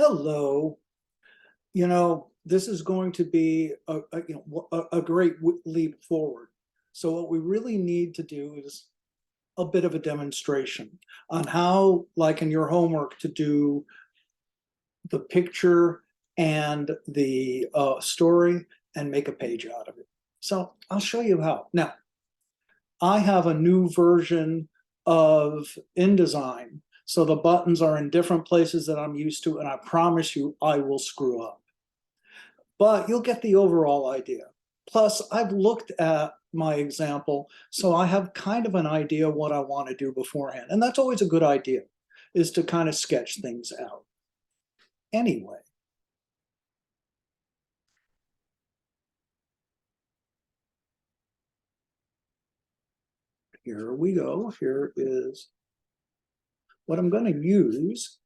Hello. This is going to be a great leap forward. So what we really need to do is a bit of a demonstration on how, like in your homework, to do the picture and the story and make a page out of it. So I'll show you how. Now, I have a new version of InDesign. So the buttons are in different places that I'm used to, and I promise you I will screw up. But you'll get the overall idea. Plus, I've looked at my example, so I have kind of an idea what I want to do beforehand. And that's always a good idea, is to kind of sketch things out. Anyway, here we go. Here is what I'm going to use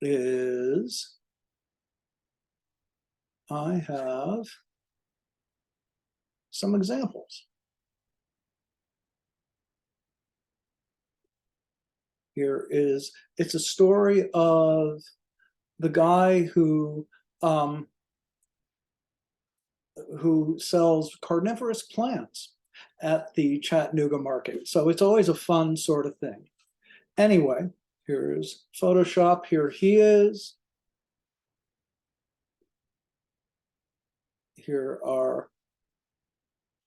is I have some examples. It's a story of the guy who sells carnivorous plants at the Chattanooga market. So it's always a fun sort of thing. Anyway, here's Photoshop. Here he is. Here are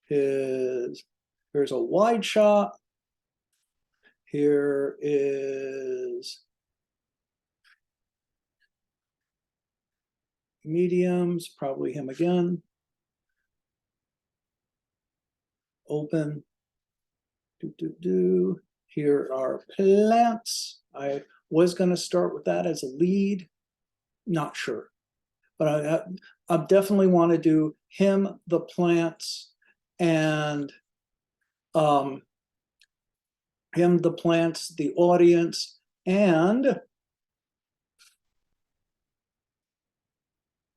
here's a wide shot. Here is mediums, probably him again. Open. Here are plants. I was going to start with that as a lead. Not sure. But I definitely want to do him, the plants, and him, the plants, the audience, and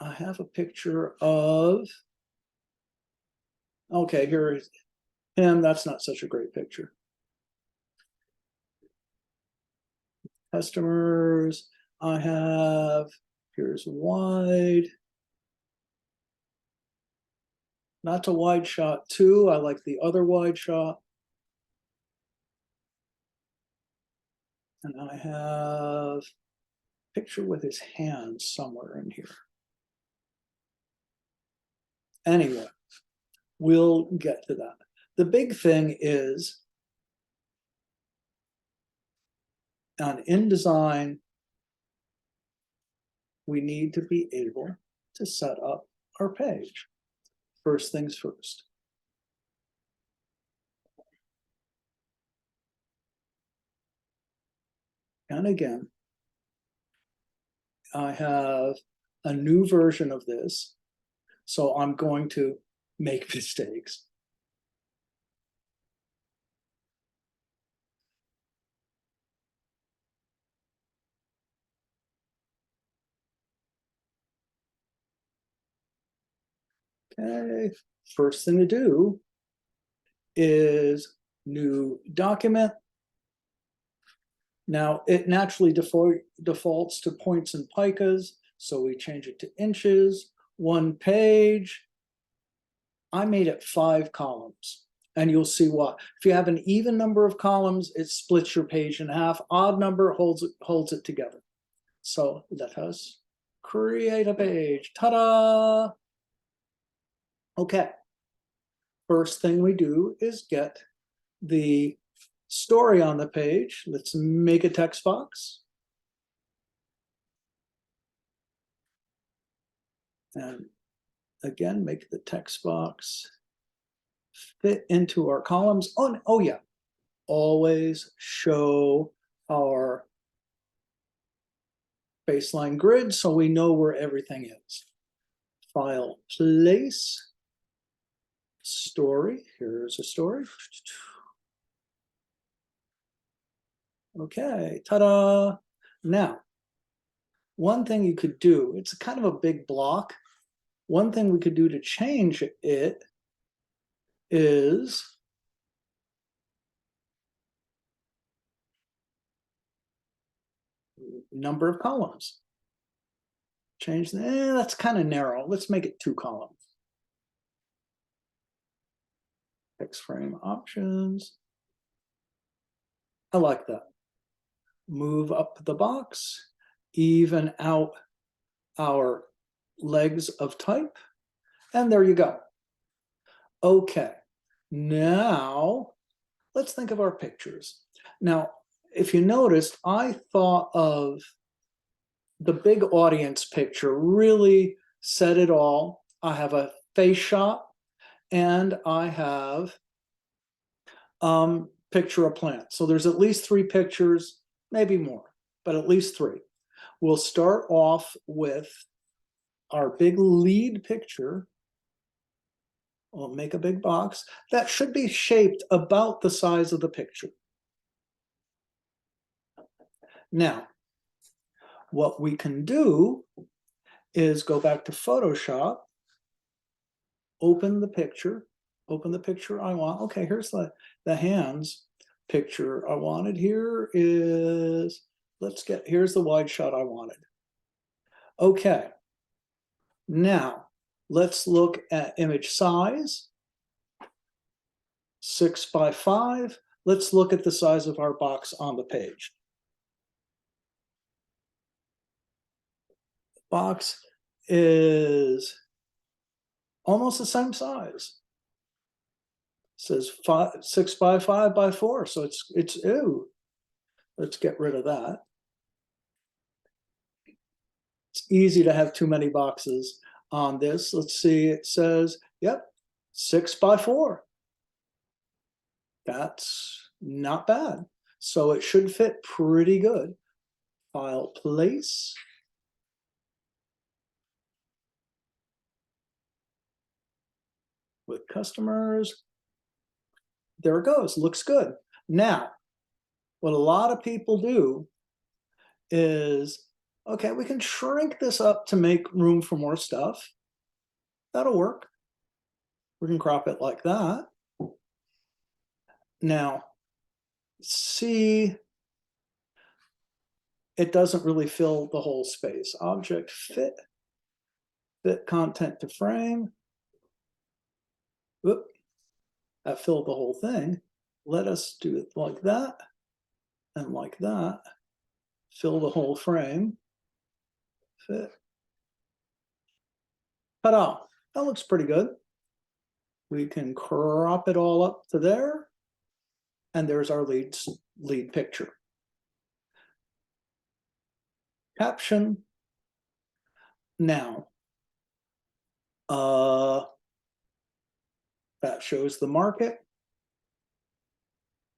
I have a picture of, okay, here is him. That's not such a great picture. Customers, I have, here's wide. Not a wide shot too. I like the other wide shot. And I have a picture with his hands somewhere in here. Anyway, we'll get to that. The big thing is on InDesign, we need to be able to set up our page. First things first. And again, I have a new version of this, so I'm going to make mistakes. Okay, first thing to do is new document. Now it naturally defaults to points and picas, so we change it to inches. One page. I made it 5 columns, and you'll see why. If you have an even number of columns, it splits your page in half. Odd number holds it together. So let us create a page. Ta-da! Okay. First thing we do is get the story on the page. Let's make a text box. And again, make the text box fit into our columns. Oh yeah, always show our baseline grid so we know where everything is. File, place, story. Here's a story. Okay, ta-da. Now, one thing you could do, it's kind of a big block. One thing we could do to change it is number of columns. Change, that's kind of narrow. Let's make it 2 columns. Text frame options. I like that. Move up the box, even out our legs of type, and there you go. Okay, now let's think of our pictures. Now, if you noticed, I thought of the big audience picture really said it all. I have a face shot and I have picture of plant. So there's at least 3 pictures, maybe more, but at least 3. We'll start off with our big lead picture. We'll make a big box that should be shaped about the size of the picture. Now, what we can do is go back to Photoshop, open the picture I want. Okay, here's the hands picture I wanted. Here is, here's the wide shot I wanted. Okay, now let's look at image size, 6 by 5. Let's look at the size of our box on the page. Box is almost the same size. It says 6 by 5 by 4, so it's ooh. Let's get rid of that. It's easy to have too many boxes on this. Let's see, it says, yep, 6 by 4. That's not bad. So it should fit pretty good. File, place. With customers. There it goes, looks good. Now, what a lot of people do is, okay, we can shrink this up to make room for more stuff. That'll work. We can crop it like that. Now, see, it doesn't really fill the whole space. Object fit content to frame. Whoop, that filled the whole thing. Let us do it like that and like that. Fill the whole frame. Fit. Ta-da, that looks pretty good. We can crop it all up to there. And there's our lead picture. Caption. Now, that shows the market.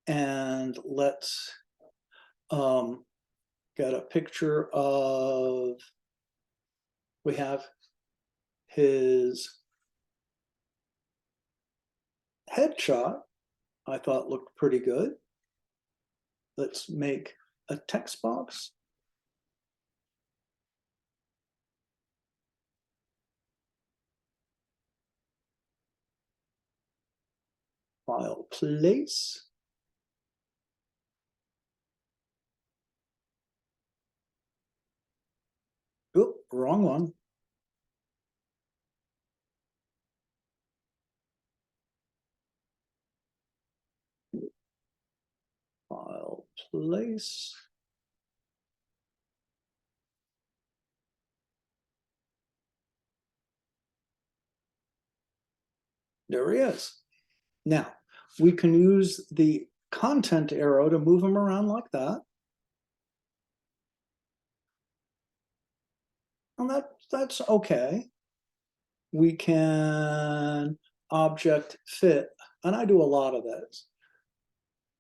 And let's get a picture of, we have his headshot. I thought looked pretty good. Let's make a text box. File, place. Oop, wrong one. File, place. There he is. Now, we can use the content arrow to move him around like that. And that's okay. We can object fit, and I do a lot of those.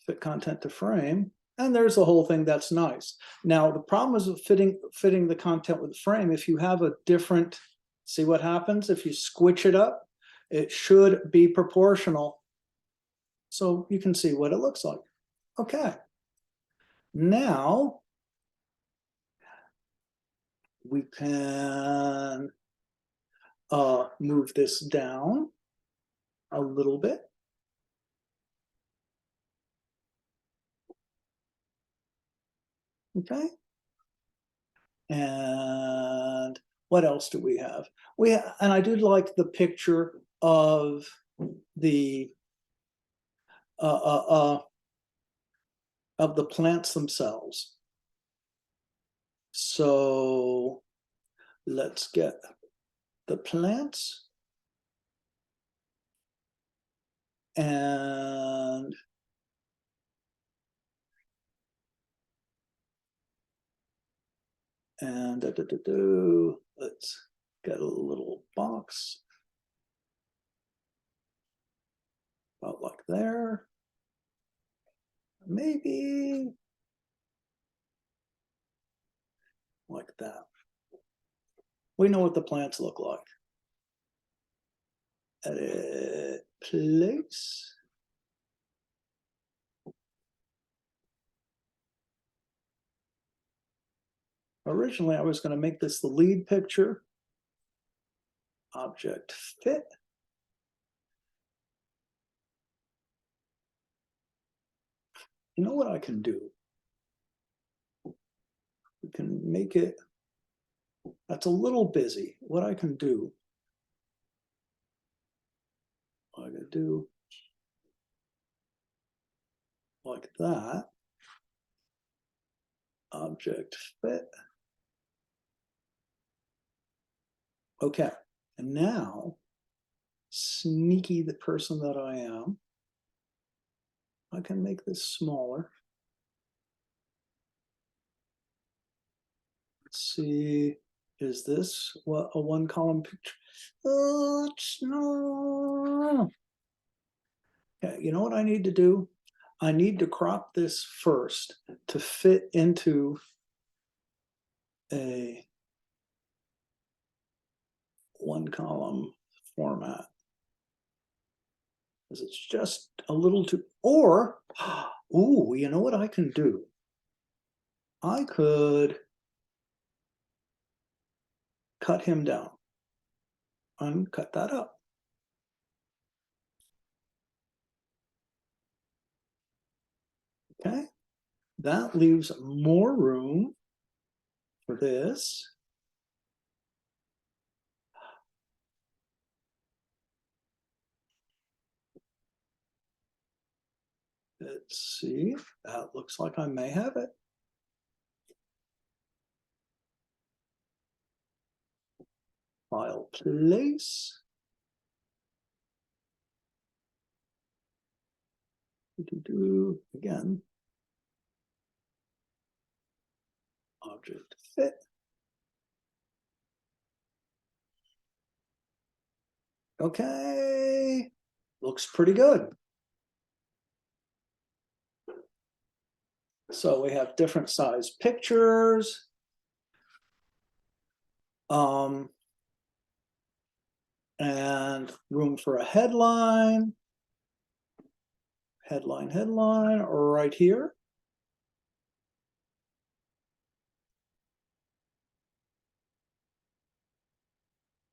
Fit content to frame, and there's the whole thing. That's nice. Now, the problem is with fitting the content with the frame. If you have a different, see what happens if you switch it up? It should be proportional. So you can see what it looks like. Okay. Now, we can move this down a little bit. Okay. And what else do we have? And I did like the picture of the plants themselves. So let's get the plants. And let's get a little box about like there. Maybe like that. We know what the plants look like. Edit place. Originally, I was going to make this the lead picture. Object fit. You know what I can do? We can make it, that's a little busy. What I can do, I can do like that. Object fit. Okay, and now, sneaky the person that I am, I can make this smaller. Let's see, is this what a one column picture? No. Okay, you know what I need to do? I need to crop this first to fit into a one column format. Because it's just a little too, or, ooh, you know what I can do? I could cut him down and cut that up. Okay, that leaves more room for this. Let's see, that looks like I may have it. File place. Again. Object fit. Okay, looks pretty good. So we have different size pictures. And room for a headline. Headline right here.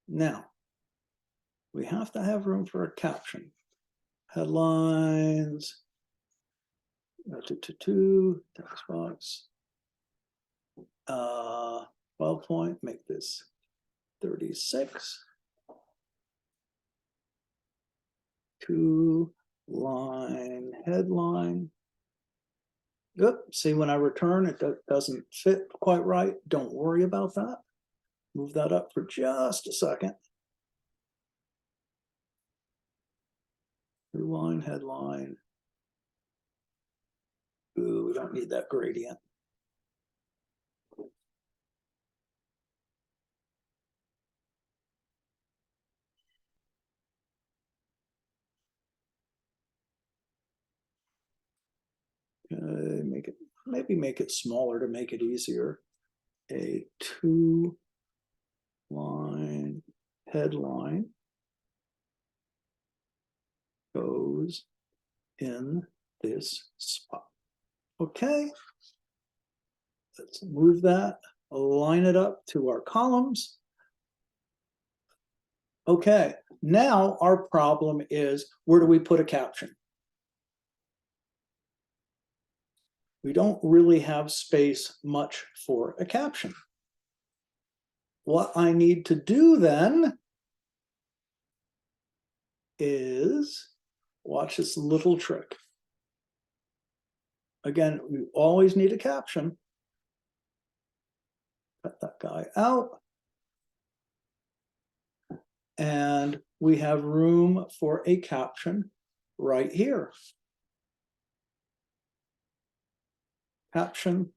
Now, we have to have room for a caption. Headlines, text box, 12 point, make this 36. 2-line headline. Yep, see when I return, it doesn't fit quite right. Don't worry about that. Move that up for just a second. 2-line headline. Ooh, we don't need that gradient. Maybe make it smaller to make it easier. A 2-line headline goes in this spot. Okay, let's move that, align it up to our columns. Okay, now our problem is, where do we put a caption? We don't really have space much for a caption. what I need to do then is watch this little trick. Again, we always need a caption. Cut that guy out. And we have room for a caption right here. Caption.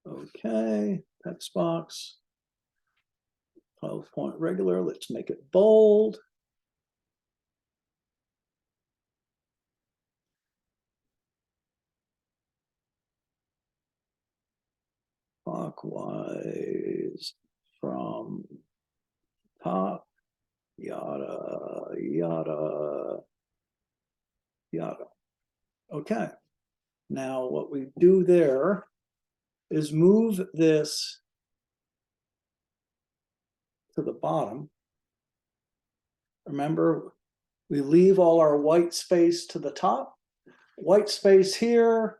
Okay, text box. 12-point regular, let's make it bold. Clockwise from top, yada, yada, yada. Okay, now what we do there is move this to the bottom. Remember, we leave all our white space to the top. White space here,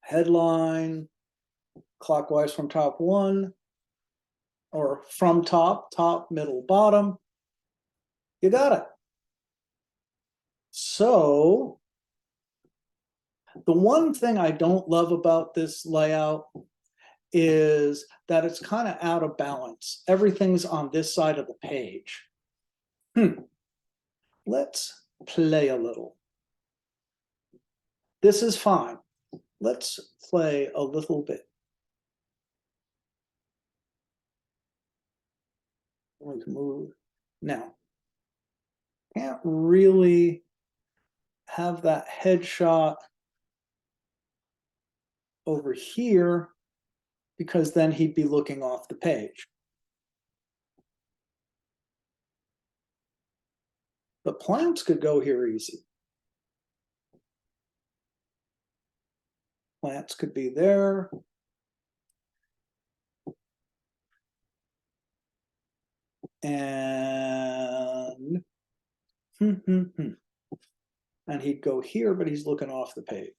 headline, clockwise from top one, or from top, top, middle, bottom. You got it. So the one thing I don't love about this layout is that it's kind of out of balance. Everything's on this side of the page. Let's play a little. This is fine. Let's play a little bit. Let's move. Now, can't really have that headshot over here because then he'd be looking off the page. The plants could go here easy. Plants could be there. And and he'd go here, but he's looking off the page.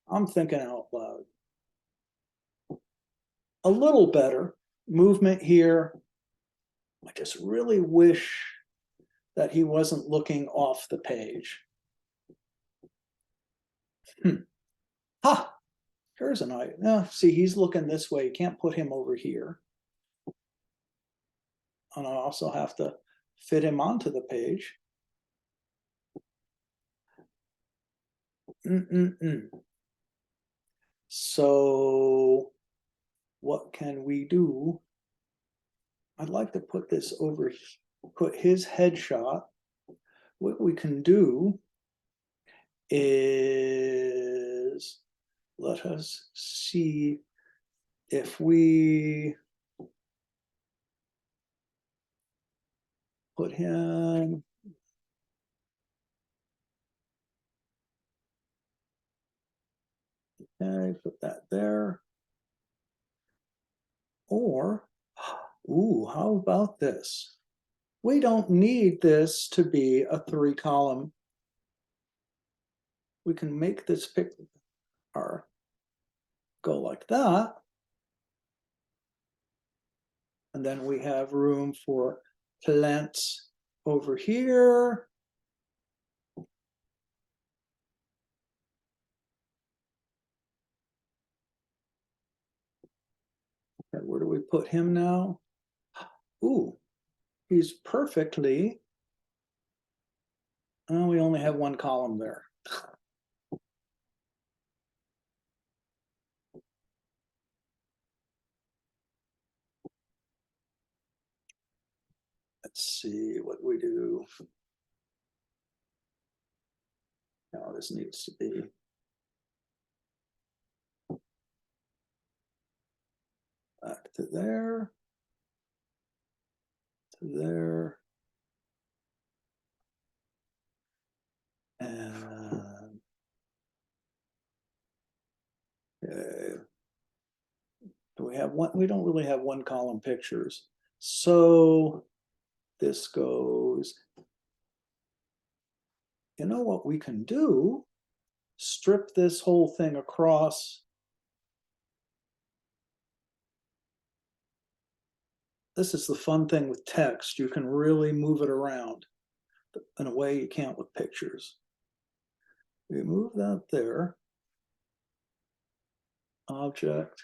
I'm thinking out loud. A little better movement here. I just really wish that he wasn't looking off the page. Ha! Here's an idea. No, see, he's looking this way. You can't put him over here. And I also have to fit him onto the page. So what can we do? I'd like to put this over, put his headshot. What we can do is, let us see if we put him, okay, put that there. Or, ooh, how about this? We don't need this to be a 3-column. We can make this pick our go like that. And then we have room for plants over here. And where do we put him now? Ooh, he's perfectly. Oh, we only have 1 column there. Let's see what we do. Now this needs to be. Back to there. To there. And okay. Do we have one? We don't really have 1 column pictures. So this goes. You know what we can do? strip this whole thing across. This is the fun thing with text. You can really move it around in a way you can't with pictures. We move that there. Object.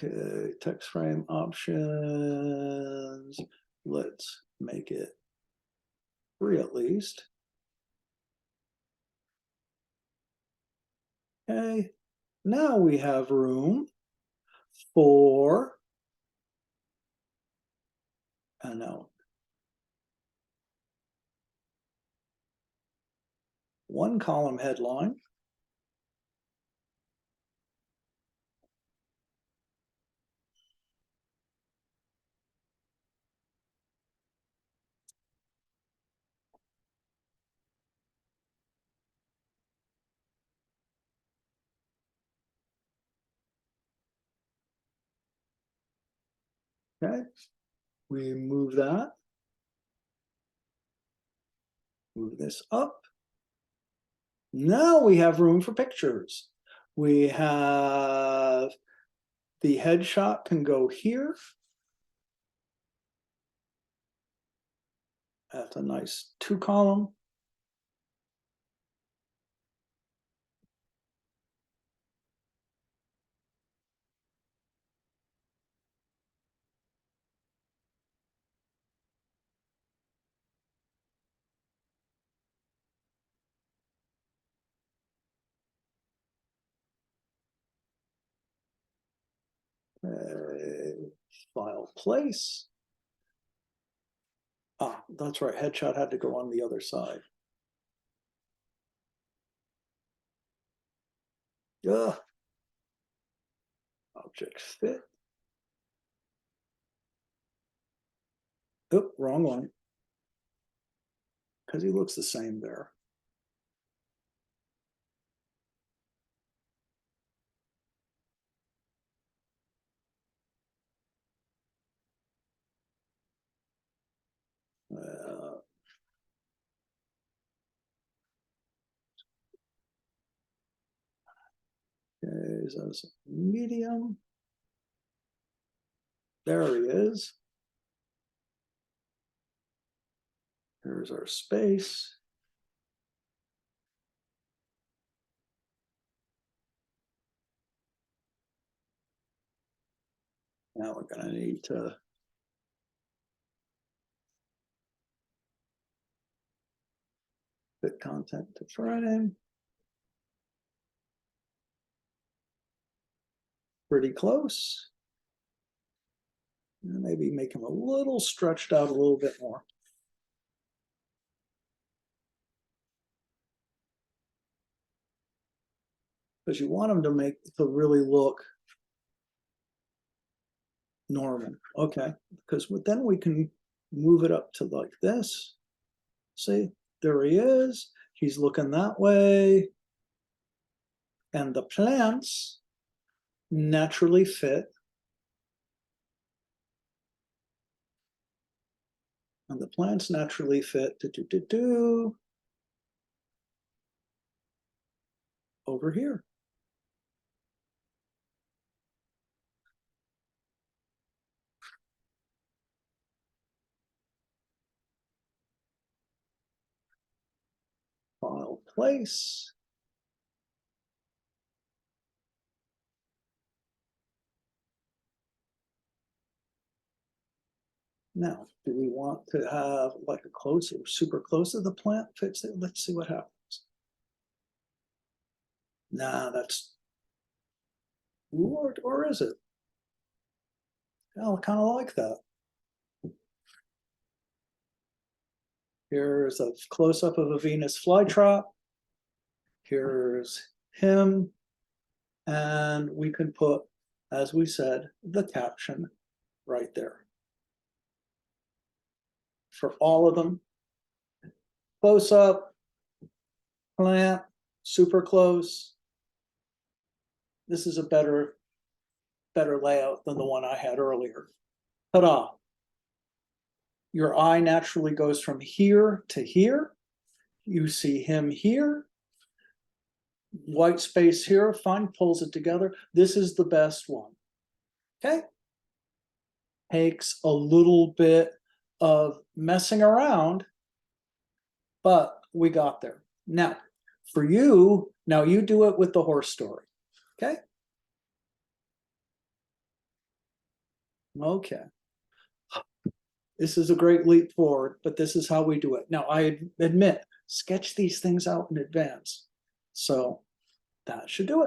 Okay, text frame options. Let's make it 3 at least. Okay, now we have room for, I know, one column headline. Okay, we move that. Move this up. Now we have room for pictures. We have the headshot can go here. That's a nice 2 column. File place. Ah, that's right. Headshot had to go on the other side. Yeah. Object fit. Oh, wrong one. Because he looks the same there. Okay, so medium. There he is. Here's our space. Now we're going to need to fit content to frame. Pretty close. And maybe make him a little stretched out a little bit more. Because you want him to really look normal. Okay, because then we can move it up to like this. See, there he is. He's looking that way. And the plants naturally fit. And the plants naturally fit over here. File place. Now, do we want to have like a close or super close to the plant fits it? Let's see what happens. Nah, that's, or is it? I kind of like that. Here's a close-up of a Venus flytrap. Here's him. And we can put, as we said, the caption right there. For all of them, close up, plant, super close. This is a better layout than the one I had earlier. Ta-da. Your eye naturally goes from here to here. You see him here. White space here, fine, pulls it together. This is the best one. Okay. Takes a little bit of messing around, but we got there. Now, for you, now you do it with the horse story. Okay. Okay. This is a great leap forward, but this is how we do it. Now, I admit, sketch these things out in advance. So that should do it.